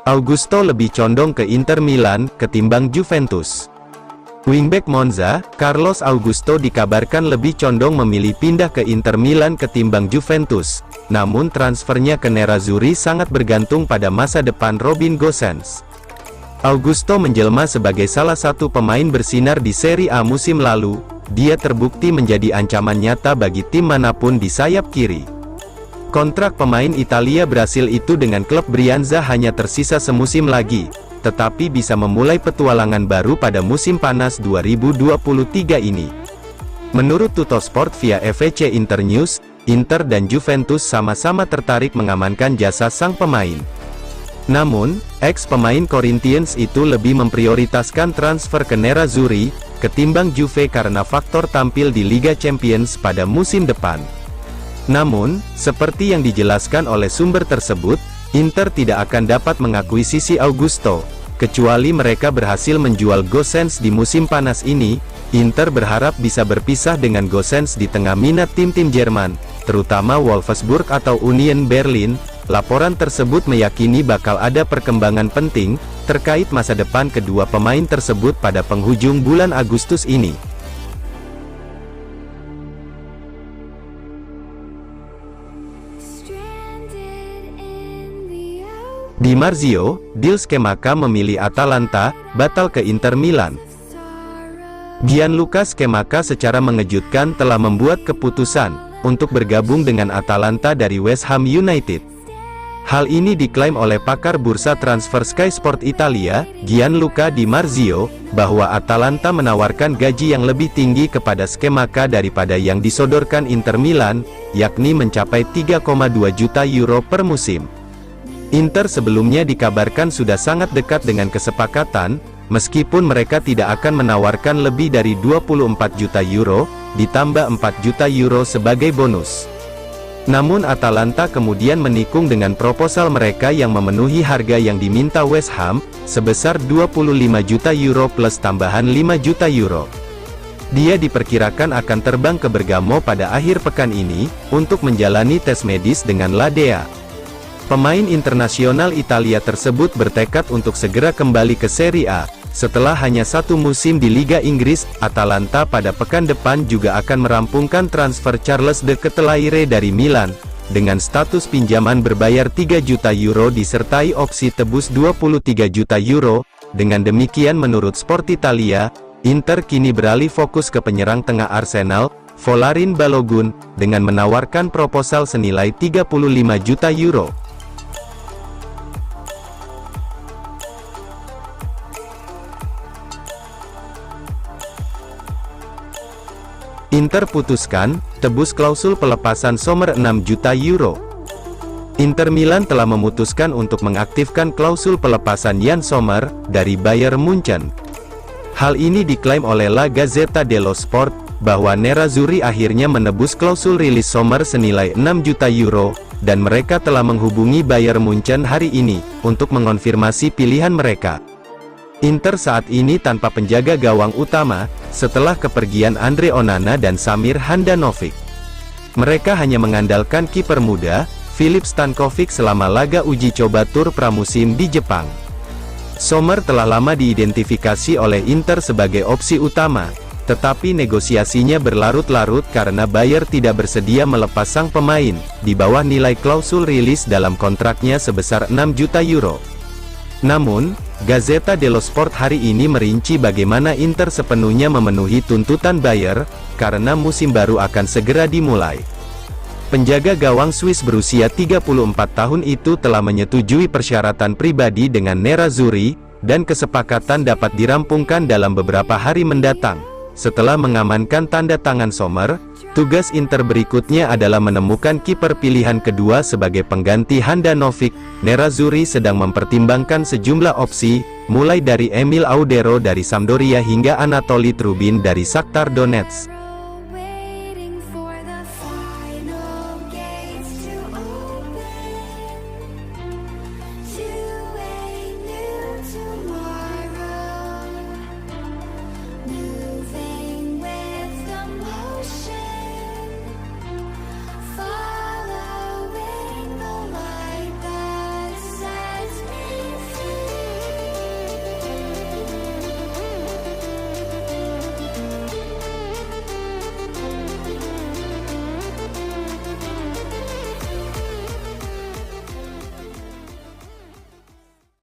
Augusto lebih condong ke Inter Milan ketimbang Juventus. Wingback Monza, Carlos Augusto dikabarkan lebih condong memilih pindah ke Inter Milan ketimbang Juventus. Namun transfernya ke Nerazzurri sangat bergantung pada masa depan Robin Gosens. Augusto menjelma sebagai salah satu pemain bersinar di Serie A musim lalu. Dia terbukti menjadi ancaman nyata bagi tim manapun di sayap kiri. Kontrak pemain Italia Brasil itu dengan klub Brianza hanya tersisa semusim lagi, tetapi bisa memulai petualangan baru pada musim panas 2023 ini. Menurut Tuttosport via FVC Internews, Inter dan Juventus sama-sama tertarik mengamankan jasa sang pemain. Namun, ex-pemain Corinthians itu lebih memprioritaskan transfer ke Nerazzurri ketimbang Juve karena faktor tampil di Liga Champions pada musim depan. Namun, seperti yang dijelaskan oleh sumber tersebut, Inter tidak akan dapat mengakuisisi Augusto, kecuali mereka berhasil menjual Gosens di musim panas ini. Inter berharap bisa berpisah dengan Gosens di tengah minat tim-tim Jerman, terutama Wolfsburg atau Union Berlin. Laporan tersebut meyakini bakal ada perkembangan penting terkait masa depan kedua pemain tersebut pada penghujung bulan Agustus ini. Di Marzio, Di Scamacca memilih Atalanta, batal ke Inter Milan. Gianluca Scamacca secara mengejutkan telah membuat keputusan untuk bergabung dengan Atalanta dari West Ham United. Hal ini diklaim oleh pakar bursa transfer Sky Sport Italia, Gianluca Di Marzio, bahwa Atalanta menawarkan gaji yang lebih tinggi kepada Scamacca daripada yang disodorkan Inter Milan, yakni mencapai 3,2 juta euro per musim. Inter sebelumnya dikabarkan sudah sangat dekat dengan kesepakatan, meskipun mereka tidak akan menawarkan lebih dari 24 juta euro, ditambah 4 juta euro sebagai bonus. Namun Atalanta kemudian menikung dengan proposal mereka yang memenuhi harga yang diminta West Ham, sebesar 25 juta euro plus tambahan 5 juta euro. Dia diperkirakan akan terbang ke Bergamo pada akhir pekan ini, untuk menjalani tes medis dengan La Dea. Pemain internasional Italia tersebut bertekad untuk segera kembali ke Serie A. Setelah hanya satu musim di Liga Inggris, Atalanta pada pekan depan juga akan merampungkan transfer Charles de Ketelaere dari Milan, dengan status pinjaman berbayar 3 juta euro disertai opsi tebus 23 juta euro. Dengan demikian menurut Sport Italia, Inter kini beralih fokus ke penyerang tengah Arsenal, Folarin Balogun, dengan menawarkan proposal senilai 35 juta euro. Inter putuskan, tebus klausul pelepasan Sommer 6 juta euro. Inter Milan telah memutuskan untuk mengaktifkan klausul pelepasan Yann Sommer, dari Bayern Munchen. Hal ini diklaim oleh La Gazzetta dello Sport, bahwa Nerazzurri akhirnya menebus klausul rilis Sommer senilai 6 juta euro, dan mereka telah menghubungi Bayern Munchen hari ini, untuk mengonfirmasi pilihan mereka. Inter saat ini tanpa penjaga gawang utama, setelah kepergian Andre Onana dan Samir Handanovic. Mereka hanya mengandalkan kiper muda, Filip Stankovic selama laga uji coba tur pramusim di Jepang. Sommer telah lama diidentifikasi oleh Inter sebagai opsi utama, tetapi negosiasinya berlarut-larut karena Bayer tidak bersedia melepas sang pemain, di bawah nilai klausul rilis dalam kontraknya sebesar 6 juta euro. Namun, Gazzetta dello Sport hari ini merinci bagaimana Inter sepenuhnya memenuhi tuntutan Bayer, karena musim baru akan segera dimulai. Penjaga gawang Swiss berusia 34 tahun itu telah menyetujui persyaratan pribadi dengan Nerazzurri, dan kesepakatan dapat dirampungkan dalam beberapa hari mendatang. Setelah mengamankan tanda tangan Sommer, tugas Inter berikutnya adalah menemukan kiper pilihan kedua sebagai pengganti Handanovic. Nerazzurri sedang mempertimbangkan sejumlah opsi, mulai dari Emil Audero dari Sampdoria hingga Anatoli Trubin dari Shakhtar Donetsk.